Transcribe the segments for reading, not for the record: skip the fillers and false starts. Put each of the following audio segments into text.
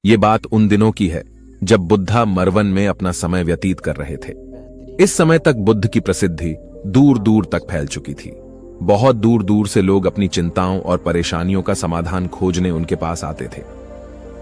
ये बात उन दिनों की है जब बुद्धा मरवन में अपना समय व्यतीत कर रहे थे। इस समय तक बुद्ध की प्रसिद्धि दूर दूर तक फैल चुकी थी। बहुत दूर दूर से लोग अपनी चिंताओं और परेशानियों का समाधान खोजने उनके पास आते थे।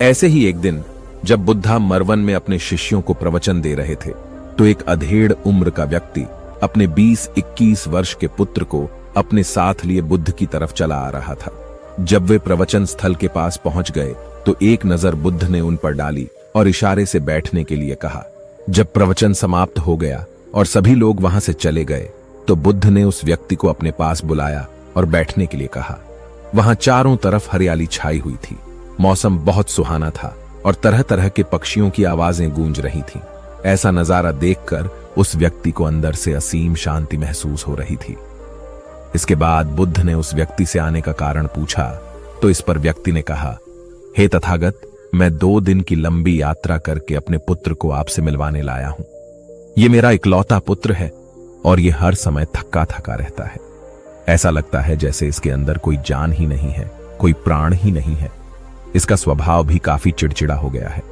ऐसे ही एक दिन जब बुद्धा मरवन में अपने शिष्यों को प्रवचन दे रहे थे तो एक अधेड़ उम्र का व्यक्ति अपने 20-21 वर्ष के पुत्र को अपने साथ लिए बुद्ध की तरफ चला आ रहा था। जब वे प्रवचन स्थल के पास पहुंच गए तो एक नजर बुद्ध ने उन पर डाली और इशारे से बैठने के लिए कहा। जब प्रवचन समाप्त हो गया और सभी लोग वहां से चले गए तो बुद्ध ने उस व्यक्ति को अपने पास बुलाया और बैठने के लिए कहा। वहां चारों तरफ हरियाली छाई हुई थी। मौसम बहुत सुहाना था और तरह तरह के पक्षियों की आवाजें गूंज रही थीं। ऐसा नजारा देखकर उस व्यक्ति को अंदर से असीम शांति महसूस हो रही थी। इसके बाद बुद्ध ने उस व्यक्ति से आने का कारण पूछा तो इस पर व्यक्ति ने कहा, हे तथागत, मैं 2 दिन की लंबी यात्रा करके अपने पुत्र को आपसे मिलवाने लाया हूं। ये मेरा इकलौता पुत्र है और ये हर समय थका थका रहता है। ऐसा लगता है जैसे इसके अंदर कोई जान ही नहीं है, कोई प्राण ही नहीं है। इसका स्वभाव भी काफी चिड़चिड़ा हो गया है।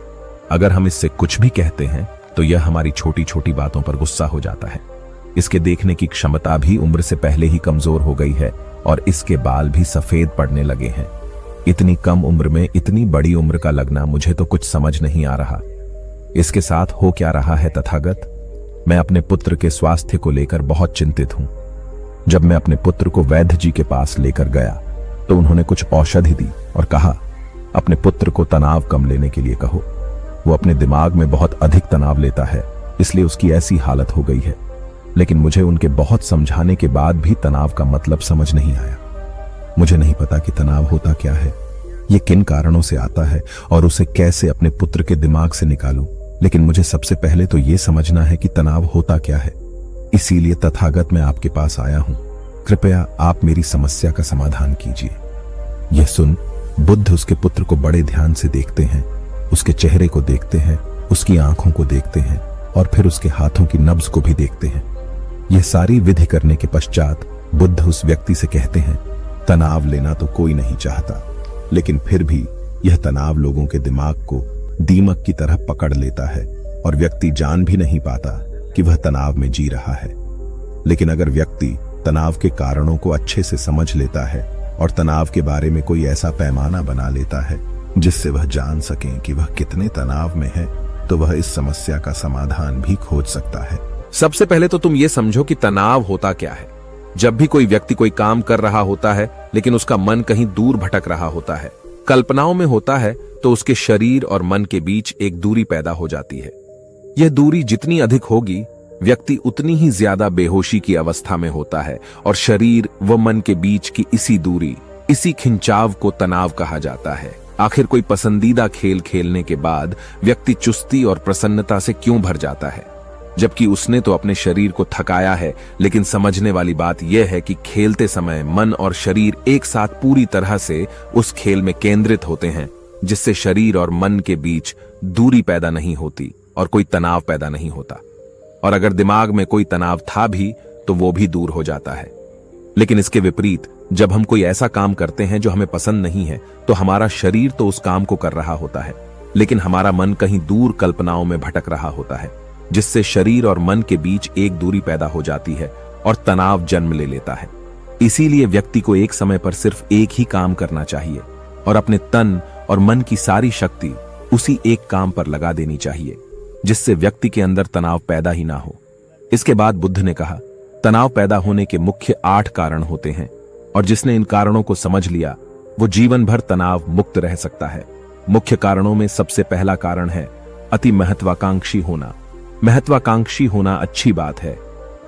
अगर हम इससे कुछ भी कहते हैं तो यह हमारी छोटी छोटी बातों पर गुस्सा हो जाता है। इसके देखने की क्षमता भी उम्र से पहले ही कमजोर हो गई है और इसके बाल भी सफेद पड़ने लगे हैं। इतनी कम उम्र में इतनी बड़ी उम्र का लगना मुझे तो कुछ समझ नहीं आ रहा। इसके साथ हो क्या रहा है तथागत? मैं अपने पुत्र के स्वास्थ्य को लेकर बहुत चिंतित हूं। जब मैं अपने पुत्र को वैद्य जी के पास लेकर गया तो उन्होंने कुछ औषधि दी और कहा, अपने पुत्र को तनाव कम लेने के लिए कहो। वो अपने दिमाग में बहुत अधिक तनाव लेता है, इसलिए उसकी ऐसी हालत हो गई है। लेकिन मुझे उनके बहुत समझाने के बाद भी तनाव का मतलब समझ नहीं आया। मुझे नहीं पता कि तनाव होता क्या है, ये किन कारणों से आता है और उसे कैसे अपने पुत्र के दिमाग से निकालूं। लेकिन मुझे सबसे पहले तो ये समझना है कि तनाव होता क्या है। इसीलिए तथागत मैं आपके पास आया हूं। कृपया आप मेरी समस्या का समाधान कीजिए। यह सुन बुद्ध उसके पुत्र को बड़े ध्यान से देखते हैं, उसके चेहरे को देखते हैं, उसकी आंखों को देखते हैं और फिर उसके हाथों की नब्ज को भी देखते हैं। यह सारी विधि करने के पश्चात बुद्ध उस व्यक्ति से कहते हैं, तनाव लेना तो कोई नहीं चाहता, लेकिन फिर भी यह तनाव लोगों के दिमाग को दीमक की तरह पकड़ लेता है और व्यक्ति जान भी नहीं पाता कि वह तनाव में जी रहा है। लेकिन अगर व्यक्ति तनाव के कारणों को अच्छे से समझ लेता है और तनाव के बारे में कोई ऐसा पैमाना बना लेता है जिससे वह जान सकें कि वह कितने तनाव में है, तो वह इस समस्या का समाधान भी खोज सकता है। सबसे पहले तो तुम ये समझो कि तनाव होता क्या है। जब भी कोई व्यक्ति कोई काम कर रहा होता है लेकिन उसका मन कहीं दूर भटक रहा होता है, कल्पनाओं में होता है, तो उसके शरीर और मन के बीच एक दूरी पैदा हो जाती है। यह दूरी जितनी अधिक होगी, व्यक्ति उतनी ही ज्यादा बेहोशी की अवस्था में होता है और शरीर व मन के बीच की इसी दूरी, इसी खिंचाव को तनाव कहा जाता है। आखिर कोई पसंदीदा खेल खेलने के बाद व्यक्ति चुस्ती और प्रसन्नता से क्यों भर जाता है, जबकि उसने तो अपने शरीर को थकाया है। लेकिन समझने वाली बात यह है कि खेलते समय मन और शरीर एक साथ पूरी तरह से उस खेल में केंद्रित होते हैं, जिससे शरीर और मन के बीच दूरी पैदा नहीं होती और कोई तनाव पैदा नहीं होता। और अगर दिमाग में कोई तनाव था भी तो वो भी दूर हो जाता है। लेकिन इसके विपरीत जब हम कोई ऐसा काम करते हैं जो हमें पसंद नहीं है, तो हमारा शरीर तो उस काम को कर रहा होता है, लेकिन हमारा मन कहीं दूर कल्पनाओं में भटक रहा होता है, जिससे शरीर और मन के बीच एक दूरी पैदा हो जाती है और तनाव जन्म ले लेता है। इसीलिए व्यक्ति को एक समय पर सिर्फ एक ही काम करना चाहिए और अपने तन और मन की सारी शक्ति उसी एक काम पर लगा देनी चाहिए, जिससे व्यक्ति के अंदर तनाव पैदा ही ना हो। इसके बाद बुद्ध ने कहा, तनाव पैदा होने के मुख्य 8 कारण होते हैं और जिसने इन कारणों को समझ लिया वो जीवन भर तनाव मुक्त रह सकता है। मुख्य कारणों में सबसे पहला कारण है अति महत्वाकांक्षी होना। महत्वाकांक्षी होना अच्छी बात है,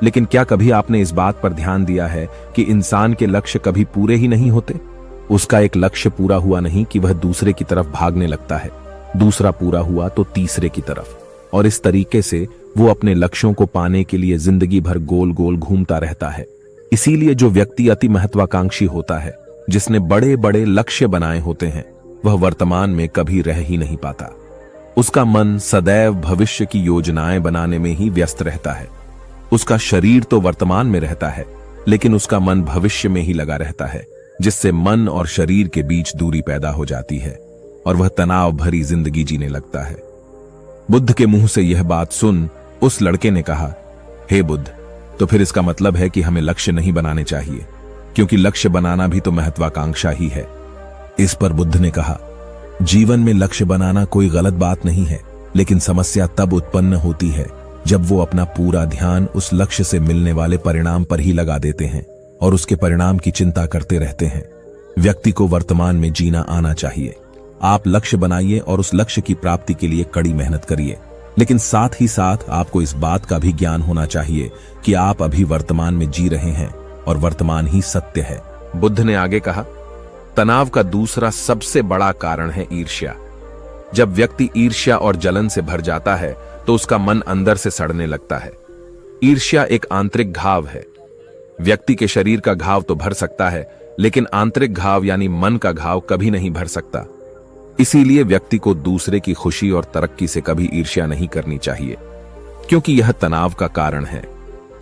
लेकिन क्या कभी आपने इस बात पर ध्यान दिया है कि इंसान के लक्ष्य कभी पूरे ही नहीं होते? उसका एक लक्ष्य पूरा हुआ नहीं कि वह दूसरे की तरफ भागने लगता है, दूसरा पूरा हुआ तो तीसरे की तरफ, और इस तरीके से वो अपने लक्ष्यों को पाने के लिए जिंदगी भर गोल गोल घूमता रहता है। इसीलिए जो व्यक्ति अति महत्वाकांक्षी होता है, जिसने बड़े बड़े लक्ष्य बनाए होते हैं, वह वर्तमान में कभी रह ही नहीं पाता। उसका मन सदैव भविष्य की योजनाएं बनाने में ही व्यस्त रहता है। उसका शरीर तो वर्तमान में रहता है, लेकिन उसका मन भविष्य में ही लगा रहता है, जिससे मन और शरीर के बीच दूरी पैदा हो जाती है। और वह तनाव भरी जिंदगी जीने लगता है। बुद्ध के मुंह से यह बात सुन उस लड़के ने कहा, हे बुद्ध, तो फिर इसका मतलब है कि हमें लक्ष्य नहीं बनाने चाहिए, क्योंकि लक्ष्य बनाना भी तो महत्वाकांक्षा ही है। इस पर बुद्ध ने कहा, जीवन में लक्ष्य बनाना कोई गलत बात नहीं है, लेकिन समस्या तब उत्पन्न होती है जब वो अपना पूरा ध्यान उस लक्ष्य से मिलने वाले परिणाम पर ही लगा देते हैं और उसके परिणाम की चिंता करते रहते हैं। व्यक्ति को वर्तमान में जीना आना चाहिए। आप लक्ष्य बनाइए और उस लक्ष्य की प्राप्ति के लिए कड़ी मेहनत करिए, लेकिन साथ ही साथ आपको इस बात का भी ज्ञान होना चाहिए कि आप अभी वर्तमान में जी रहे हैं और वर्तमान ही सत्य है। बुद्ध ने आगे कहा, तनाव का दूसरा सबसे बड़ा कारण है ईर्ष्या। जब व्यक्ति ईर्ष्या और जलन से भर जाता है तो उसका मन अंदर से सड़ने लगता है। ईर्ष्या एक आंतरिक घाव है। व्यक्ति के शरीर का घाव तो भर सकता है, लेकिन आंतरिक घाव यानी मन का घाव कभी नहीं भर सकता। इसीलिए व्यक्ति को दूसरे की खुशी और तरक्की से कभी ईर्ष्या नहीं करनी चाहिए, क्योंकि यह तनाव का कारण है।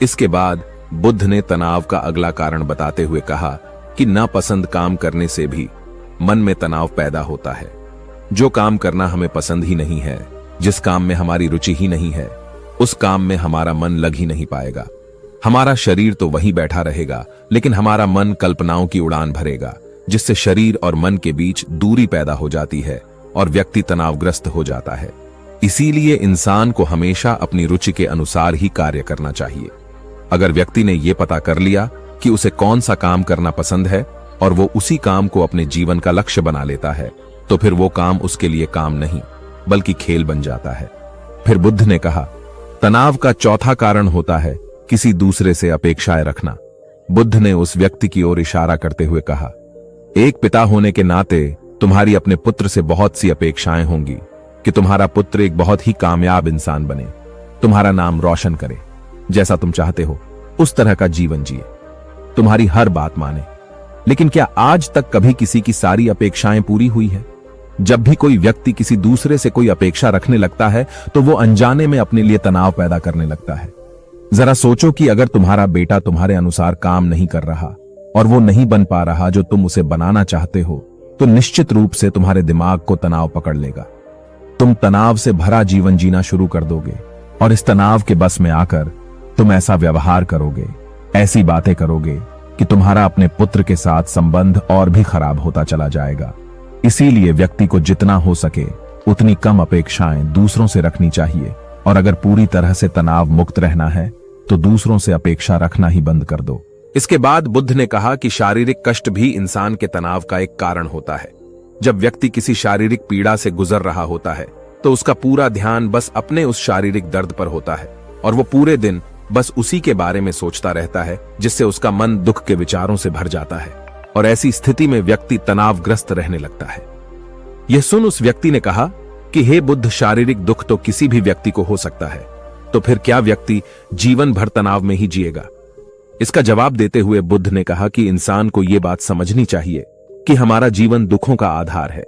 इसके बाद बुद्ध ने तनाव का अगला कारण बताते हुए कहा कि नापसंद काम करने से भी मन में तनाव पैदा होता है। जो काम करना हमें पसंद ही नहीं है, जिस काम में हमारी रुचि ही नहीं है, उस काम में हमारा मन लग ही नहीं पाएगा। हमारा शरीर तो वहीं बैठा रहेगा, लेकिन हमारा मन कल्पनाओं की उड़ान भरेगा, जिससे शरीर और मन के बीच दूरी पैदा हो जाती है और व्यक्ति तनावग्रस्त हो जाता है। इसीलिए इंसान को हमेशा अपनी रुचि के अनुसार ही कार्य करना चाहिए। अगर व्यक्ति ने यह पता कर लिया कि उसे कौन सा काम करना पसंद है और वो उसी काम को अपने जीवन का लक्ष्य बना लेता है, तो फिर वो काम उसके लिए काम नहीं बल्कि खेल बन जाता है। फिर बुद्ध ने कहा, तनाव का चौथा कारण होता है किसी दूसरे से अपेक्षाएं रखना। बुद्ध ने उस व्यक्ति की ओर इशारा करते हुए कहा, एक पिता होने के नाते तुम्हारी अपने पुत्र से बहुत सी अपेक्षाएं होंगी कि तुम्हारा पुत्र एक बहुत ही कामयाब इंसान बने, तुम्हारा नाम रोशन करे, जैसा तुम चाहते हो उस तरह का जीवन जिए, तुम्हारी हर बात माने। लेकिन क्या आज तक कभी किसी की सारी अपेक्षाएं पूरी हुई है? जब भी कोई व्यक्ति किसी दूसरे से कोई अपेक्षा रखने लगता है तो वो अनजाने में अपने लिए तनाव पैदा करने लगता है। जरा सोचो कि अगर तुम्हारा बेटा तुम्हारे अनुसार काम नहीं कर रहा और वो नहीं बन पा रहा जो तुम उसे बनाना चाहते हो, तो निश्चित रूप से तुम्हारे दिमाग को तनाव पकड़ लेगा। तुम तनाव से भरा जीवन जीना शुरू कर दोगे और इस तनाव के बस में आकर तुम ऐसा व्यवहार करोगे, ऐसी बातें करोगे कि तुम्हारा अपने पुत्र के साथ संबंध और भी खराब होता चला जाएगा। इसीलिए व्यक्ति को जितना हो सके उतनी कम अपेक्षाएं दूसरों से रखनी चाहिए, और अगर पूरी तरह से तनाव मुक्त रहना है तो दूसरों से अपेक्षा रखना ही बंद कर दो। इसके बाद बुद्ध ने कहा कि शारीरिक कष्ट भी इंसान के तनाव का एक कारण होता है। जब व्यक्ति किसी शारीरिक पीड़ा से गुजर रहा होता है तो उसका पूरा ध्यान बस अपने उस शारीरिक दर्द पर होता है और वो पूरे दिन बस उसी के बारे में सोचता रहता है, जिससे उसका मन दुख के विचारों से भर जाता है और ऐसी स्थिति में व्यक्ति तनावग्रस्त रहने लगता है। यह सुन उस व्यक्ति ने कहा कि हे बुद्ध, शारीरिक दुख तो किसी भी व्यक्ति को हो सकता है, तो फिर क्या व्यक्ति जीवन भर तनाव में ही जिएगा? इसका जवाब देते हुए बुद्ध ने कहा कि इंसान को यह बात समझनी चाहिए कि हमारा जीवन दुखों का आधार है।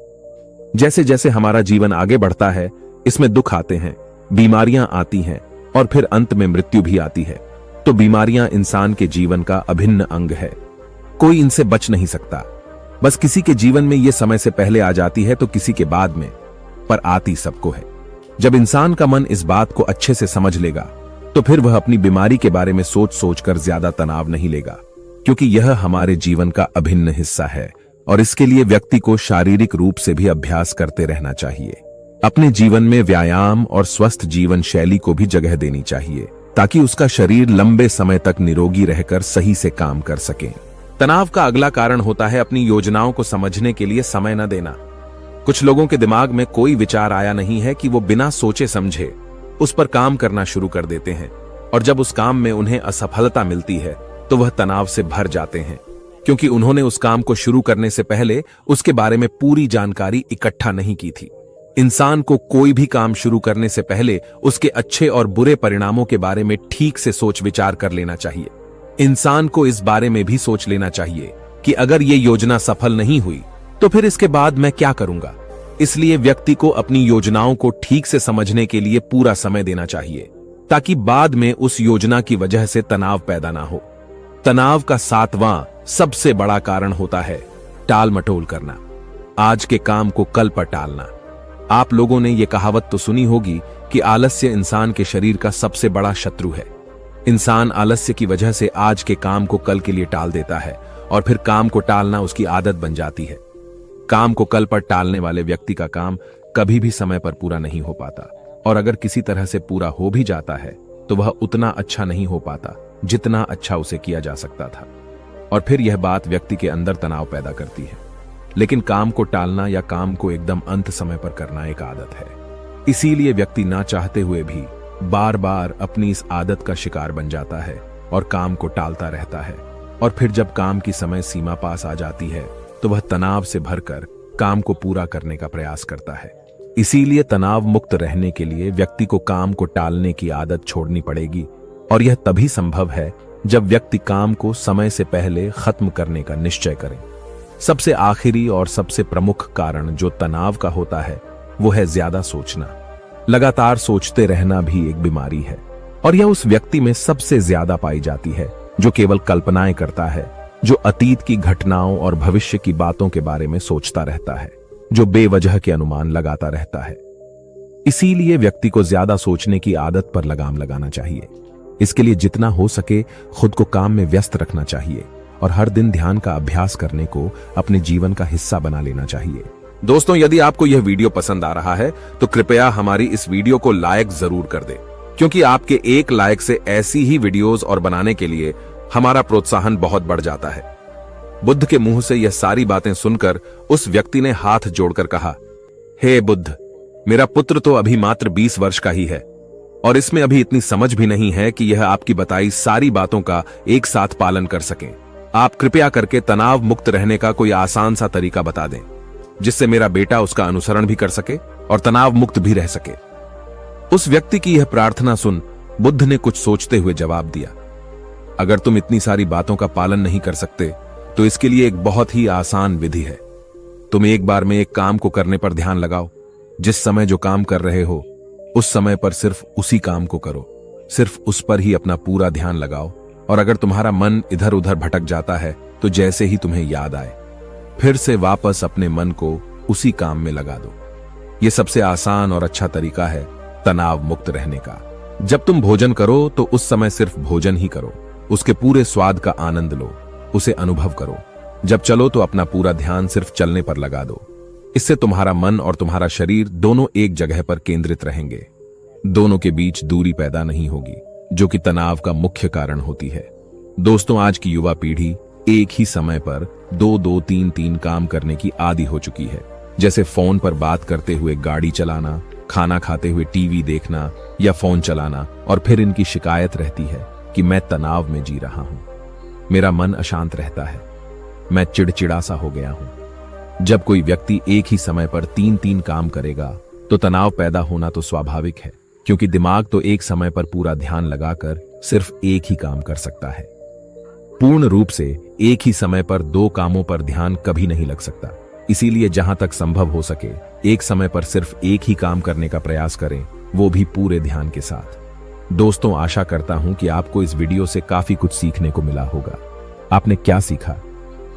जैसे जैसे हमारा जीवन आगे बढ़ता है, इसमें दुख आते हैं, बीमारियां आती हैं और फिर अंत में मृत्यु भी आती है। तो बीमारियां इंसान के जीवन का अभिन्न अंग है, कोई इनसे बच नहीं सकता। बस किसी के जीवन में यह समय से पहले आ जाती है तो किसी के बाद में, पर आती सबको है। जब इंसान का मन इस बात को अच्छे से समझ लेगा तो फिर वह अपनी बीमारी के बारे में सोच सोचकर ज्यादा तनाव नहीं लेगा, क्योंकि यह हमारे जीवन का अभिन्न हिस्सा है और इसके लिए व्यक्ति को शारीरिक रूप से भी अभ्यास करते रहना चाहिए। अपने जीवन में व्यायाम और स्वस्थ जीवन शैली को भी जगह देनी चाहिए ताकि उसका शरीर लंबे समय तक निरोगी रहकर सही से काम कर सके। तनाव का अगला कारण होता है अपनी योजनाओं को समझने के लिए समय न देना। कुछ लोगों के दिमाग में कोई विचार आया नहीं है कि वो बिना सोचे समझे उस पर काम करना शुरू कर देते हैं, और जब उस काम में उन्हें असफलता मिलती है तो वह तनाव से भर जाते हैं, क्योंकि उन्होंने उस काम को शुरू करने से पहले उसके बारे में पूरी जानकारी इकट्ठा नहीं की थी। इंसान को कोई भी काम शुरू करने से पहले उसके अच्छे और बुरे परिणामों के बारे में ठीक से सोच विचार कर लेना चाहिए। इंसान को इस बारे में भी सोच लेना चाहिए कि अगर ये योजना सफल नहीं हुई तो फिर इसके बाद मैं क्या करूंगा। इसलिए व्यक्ति को अपनी योजनाओं को ठीक से समझने के लिए पूरा समय देना चाहिए, ताकि बाद में उस योजना की वजह से तनाव पैदा ना हो। तनाव का 7वां सबसे बड़ा कारण होता है टाल मटोल करना। आज के काम को कल पर टालना। आप लोगों ने यह कहावत तो सुनी होगी कि आलस्य इंसान के शरीर का सबसे बड़ा शत्रु है। इंसान आलस्य की वजह से आज के काम को कल के लिए टाल देता है और फिर काम को टालना उसकी आदत बन जाती है। काम को कल पर टालने वाले व्यक्ति का काम कभी भी समय पर पूरा नहीं हो पाता, और अगर किसी तरह से पूरा हो भी जाता है तो वह उतना अच्छा नहीं हो पाता जितना अच्छा उसे किया जा सकता था, और फिर यह बात व्यक्ति के अंदर तनाव पैदा करती है। लेकिन काम को टालना या काम को एकदम अंत समय पर करना एक आदत है, इसीलिए व्यक्ति ना चाहते हुए भी बार बार अपनी इस आदत का शिकार बन जाता है और काम को टालता रहता है, और फिर जब काम की समय सीमा पास आ जाती है तो वह तनाव से भरकर काम को पूरा करने का प्रयास करता है। इसीलिए तनाव मुक्त रहने के लिए व्यक्ति को काम को टालने की आदत छोड़नी पड़ेगी, और यह तभी संभव है जब व्यक्ति काम को समय से पहले खत्म करने का निश्चय करे। सबसे आखिरी और सबसे प्रमुख कारण जो तनाव का होता है वो है ज्यादा सोचना। लगातार सोचते रहना भी एक बीमारी है, और यह उस व्यक्ति में सबसे ज्यादा पाई जाती है जो केवल कल्पनाएं करता है, जो अतीत की घटनाओं और भविष्य की बातों के बारे में सोचता रहता है, जो बेवजह के अनुमान लगाता रहता है। इसीलिए व्यक्ति को ज्यादा सोचने की आदत पर लगाम लगाना चाहिए। इसके लिए जितना हो सके खुद को काम में व्यस्त रखना चाहिए, और हर दिन ध्यान का अभ्यास करने को अपने जीवन का हिस्सा बना लेना चाहिए। दोस्तों, यदि आपको यह वीडियो पसंद आ रहा है तो कृपया हमारी इस वीडियो को लाइक जरूर कर दें, क्योंकि आपके एक लाइक से ऐसी ही वीडियोस और बनाने के लिए हमारा प्रोत्साहन बहुत बढ़ जाता है। बुद्ध के मुंह से यह सारी बातें सुनकर उस व्यक्ति ने हाथ जोड़कर कहा, हे बुद्ध, मेरा पुत्र तो अभी मात्र 20 वर्ष का ही है, और इसमें अभी इतनी समझ भी नहीं है कि यह आपकी बताई सारी बातों का एक साथ पालन कर सकें। आप कृपया करके तनाव मुक्त रहने का कोई आसान सा तरीका बता दें, जिससे मेरा बेटा उसका अनुसरण भी कर सके और तनाव मुक्त भी रह सके। उस व्यक्ति की यह प्रार्थना सुन बुद्ध ने कुछ सोचते हुए जवाब दिया, अगर तुम इतनी सारी बातों का पालन नहीं कर सकते तो इसके लिए एक बहुत ही आसान विधि है। तुम एक बार में एक काम को करने पर ध्यान लगाओ। जिस समय जो काम कर रहे हो उस समय पर सिर्फ उसी काम को करो, सिर्फ उस पर ही अपना पूरा ध्यान लगाओ, और अगर तुम्हारा मन इधर उधर भटक जाता है तो जैसे ही तुम्हें याद आए फिर से वापस अपने मन को उसी काम में लगा दो। यह सबसे आसान और अच्छा तरीका है तनाव मुक्त रहने का। जब तुम भोजन करो तो उस समय सिर्फ भोजन ही करो, उसके पूरे स्वाद का आनंद लो, उसे अनुभव करो। जब चलो तो अपना पूरा ध्यान सिर्फ चलने पर लगा दो। इससे तुम्हारा मन और तुम्हारा शरीर दोनों एक जगह पर केंद्रित रहेंगे। दोनों के बीच दूरी पैदा नहीं होगी, जो कि तनाव का मुख्य कारण होती है। दोस्तों, आज की युवा पीढ़ी एक ही समय पर 2-2, 3-3 काम करने की आदी हो चुकी है, जैसे फोन पर बात करते हुए गाड़ी चलाना, खाना खाते हुए टीवी देखना या फोन चलाना, और फिर इनकी शिकायत रहती है कि मैं तनाव में जी रहा हूं, मेरा मन अशांत रहता है, मैं चिड़चिड़ा सा हो गया हूं। जब कोई व्यक्ति एक ही समय पर 3-3 काम करेगा तो तनाव पैदा होना तो स्वाभाविक है, क्योंकि दिमाग तो एक समय पर पूरा ध्यान लगाकर सिर्फ एक ही काम कर सकता है। पूर्ण रूप से एक ही समय पर 2 कामों पर ध्यान कभी नहीं लग सकता। इसीलिए जहां तक संभव हो सके एक समय पर सिर्फ एक ही काम करने का प्रयास करें, वो भी पूरे ध्यान के साथ। दोस्तों, आशा करता हूं कि आपको इस वीडियो से काफी कुछ सीखने को मिला होगा। आपने क्या सीखा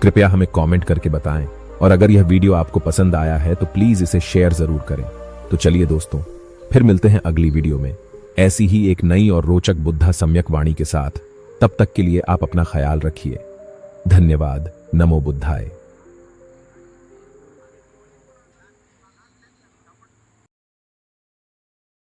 कृपया हमें कमेंट करके बताएं, और अगर यह वीडियो आपको पसंद आया है तो प्लीज इसे शेयर जरूर करें। तो चलिए दोस्तों, फिर मिलते हैं अगली वीडियो में ऐसी ही एक नई और रोचक बुद्धा सम्यक वाणी के साथ। तब तक के लिए आप अपना ख्याल रखिए। धन्यवाद। नमो बुद्धाय।